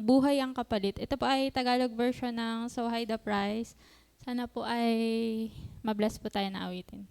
Buhay ang Kapalit. Ito po ay Tagalog version ng So High the Price. Sana po ay mabless po tayo na awitin.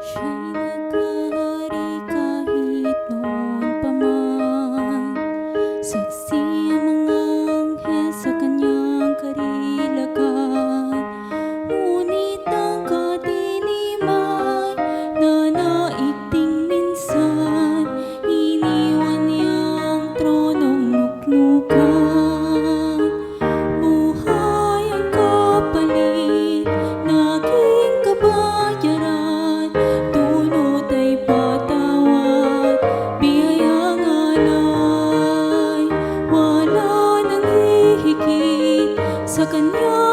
Siya'y nagkahari kahit noon pa man. Saksi ang mga anghel sa kanyang karilagan. Ngunit ang kadiliman na naigting minsan, iniwan niya ang tronong luklukan. Buhay ang kapalit, naging kabayaran. Tunot ay patawad, biyayang alay. Wala nang hihigit sa kanya.